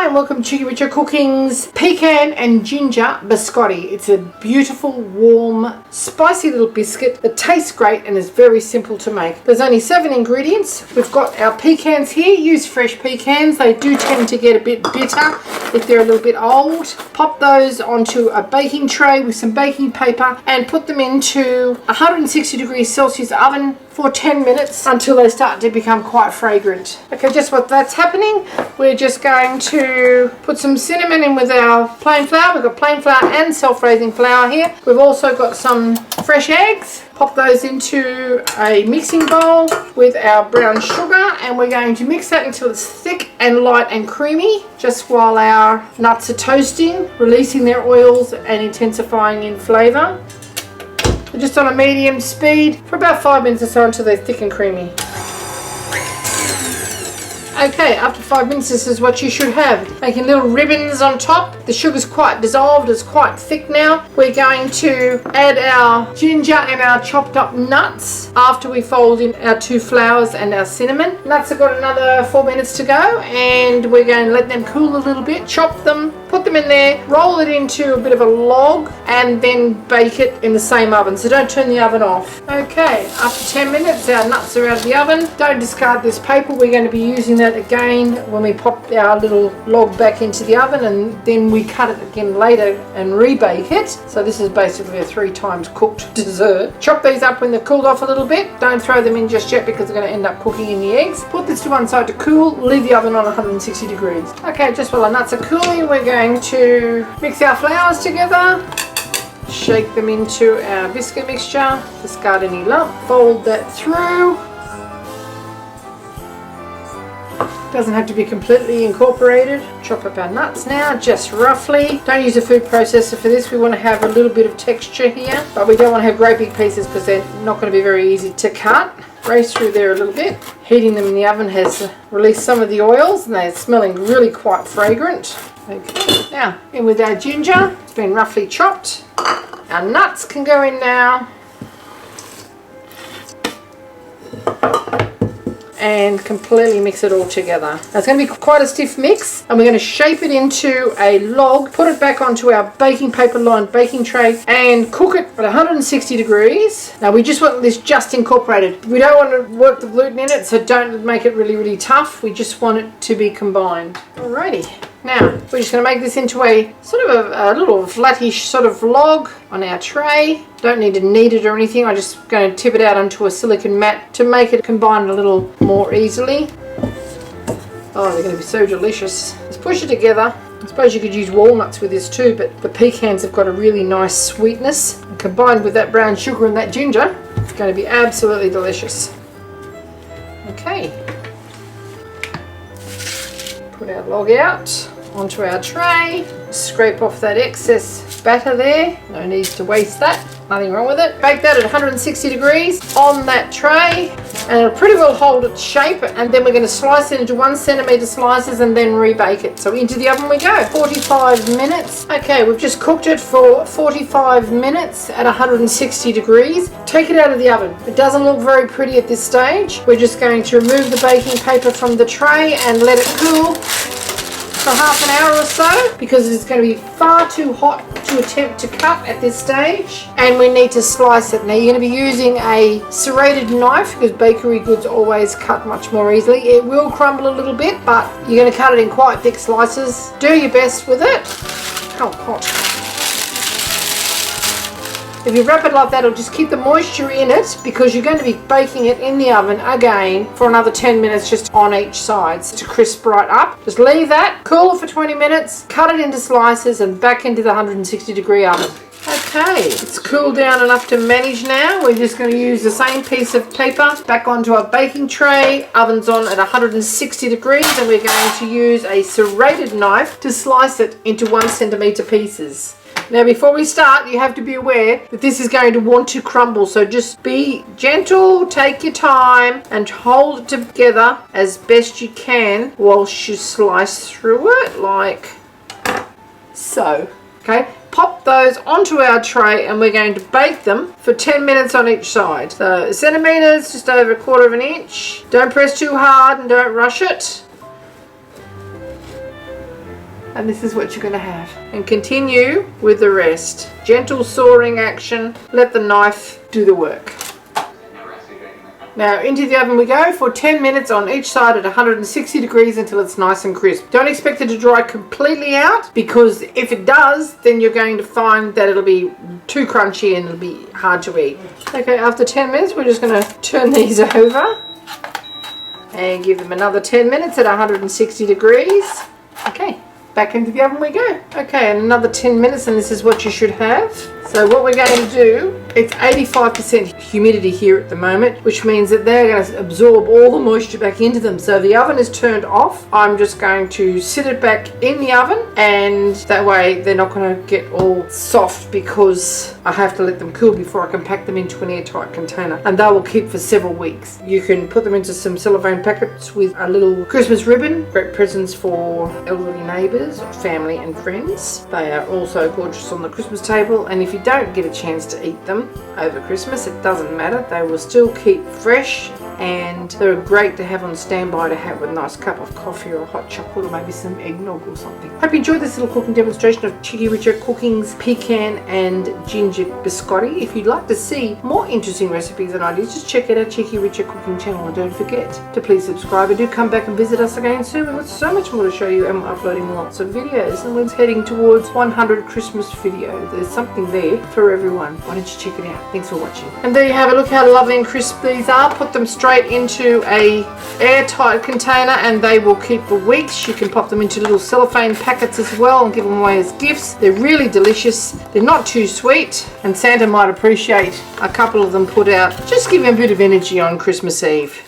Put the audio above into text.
Hi and welcome to Cheeky Richer Cooking's pecan and ginger biscotti. It's a beautiful, warm, spicy little biscuit that tastes great and is very simple to make. There's only 7 ingredients. We've got our pecans here. Use fresh pecans. They do tend to get a bit bitter if they're a little bit old. Pop those onto a baking tray with some baking paper and put them into 160 degrees Celsius oven for 10 minutes until they start to become quite fragrant. Okay, just while that's happening, we're just going to put some cinnamon in with our plain flour. We've got plain flour and self-raising flour here. We've also got some fresh eggs. Pop those into a mixing bowl with our brown sugar, and we're going to mix that until it's thick and light and creamy, just while our nuts are toasting, releasing their oils and intensifying in flavour. Just on a medium speed for about 5 minutes or so until they're thick and creamy. Okay, after 5 minutes, this is what you should have. Making little ribbons on top. The sugar's quite dissolved, it's quite thick now. We're going to add our ginger and our chopped up nuts after we fold in our 2 flours and our cinnamon. Nuts have got another 4 minutes to go, and we're going to let them cool a little bit. Chop them, put them in there, roll it into a bit of a log, and then bake it in the same oven. So don't turn the oven off. Okay, after 10 minutes, our nuts are out of the oven. Don't discard this paper. We're going to be using that again when we pop our little log back into the oven, and then we cut it again later and rebake it. So this is basically a 3 times cooked dessert. Chop these up when they've cooled off a little bit. Don't throw them in just yet because they're going to end up cooking in the eggs. Put this to one side to cool. Leave the oven on 160 degrees. Okay, just while our nuts are cooling, we're going to mix our flours together. Shake them into our biscuit mixture. Discard any lump. Fold that through. Doesn't have to be completely incorporated. Chop up our nuts now, just roughly. Don't use a food processor for this. We want to have a little bit of texture here, but we don't want to have great big pieces because they're not going to be very easy to cut. Race through there a little bit. Heating them in the oven has released some of the oils, and they're smelling really quite fragrant. Okay, now in with our ginger. It's been roughly chopped. Our nuts can go in now. And completely mix it all together. Now it's going to be quite a stiff mix, and we're going to shape it into a log, put it back onto our baking paper lined baking tray, and cook it at 160 degrees. Now we just want this just incorporated. We don't want to work the gluten in it, so don't make it really tough. We just want it to be combined. Alrighty. Now, we're just going to make this into a sort of a little flattish sort of log on our tray. Don't need to knead it or anything. I'm just going to tip it out onto a silicone mat to make it combine a little more easily. Oh, they're going to be so delicious. Let's push it together. I suppose you could use walnuts with this too, but the pecans have got a really nice sweetness. And combined with that brown sugar and that ginger, it's going to be absolutely delicious. Okay. Put our log out onto our tray, scrape off that excess batter there, no need to waste that, nothing wrong with it. Bake that at 160 degrees on that tray, and it'll pretty well hold its shape, and then we're going to slice it into 1 centimetre slices and then rebake it. So into the oven we go. 45 minutes. Okay, we've just cooked it for 45 minutes at 160 degrees. Take it out of the oven. It doesn't look very pretty at this stage. We're just going to remove the baking paper from the tray and let it cool for half an hour or so, because it's going to be far too hot to attempt to cut at this stage, and we need to slice it. Now you're going to be using a serrated knife because bakery goods always cut much more easily. It will crumble a little bit, but you're going to cut it in quite thick slices. Do your best with it. Oh, hot. If you wrap it like that, it'll just keep the moisture in it, because you're going to be baking it in the oven again for another 10 minutes just on each side to crisp right up. Just leave that, cool it for 20 minutes, cut it into slices and back into the 160 degree oven. Okay, it's cooled down enough to manage now. We're just going to use the same piece of paper back onto our baking tray. Oven's on at 160 degrees, and we're going to use a serrated knife to slice it into 1 centimetre pieces. Now before we start, you have to be aware that this is going to want to crumble, so just be gentle, take your time and hold it together as best you can whilst you slice through it like so. Okay, pop those onto our tray and we're going to bake them for 10 minutes on each side. So centimetres, just over 1/4 of an inch. Don't press too hard and don't rush it. and this is what you're going to have. And continue with the rest. Gentle sawing action. Let the knife do the work. Now into the oven we go for 10 minutes on each side at 160 degrees until it's nice and crisp. Don't expect it to dry completely out, because if it does, then you're going to find that it'll be too crunchy and it'll be hard to eat. Okay, after 10 minutes we're just going to turn these over and give them another 10 minutes at 160 degrees. Okay, back into the oven we go. Okay, and another 10 minutes and this is what you should have. So what we're going to do, it's 85% humidity here at the moment, which means that they're going to absorb all the moisture back into them. So the oven is turned off. I'm just going to sit it back in the oven, and that way they're not going to get all soft, because I have to let them cool before I can pack them into an airtight container, and they will keep for several weeks. You can put them into some cellophane packets with a little Christmas ribbon. Great presents for elderly neighbours, family and friends. They are also gorgeous on the Christmas table, and if you don't get a chance to eat them over Christmas, it doesn't matter. They will still keep fresh, and they're great to have on standby to have with a nice cup of coffee or a hot chocolate, or maybe some eggnog or something. Hope you enjoyed this little cooking demonstration of Chicky Richa Cooking's pecan and ginger biscotti. If you'd like to see more interesting recipes and ideas, just check out our Chicky Richa Cooking channel, and don't forget to please subscribe, and do come back and visit us again soon. We've got so much more to show you, and we're uploading lots of videos, and we're heading towards 100 Christmas videos. There's something there for everyone. Why don't you check it out? Thanks for watching. And there you have it. Look how lovely and crisp these are. Put them straight into a airtight container and they will keep for weeks. You can pop them into little cellophane packets as well and give them away as gifts. They're really delicious. They're not too sweet, and Santa might appreciate a couple of them put out. Just give him a bit of energy on Christmas Eve.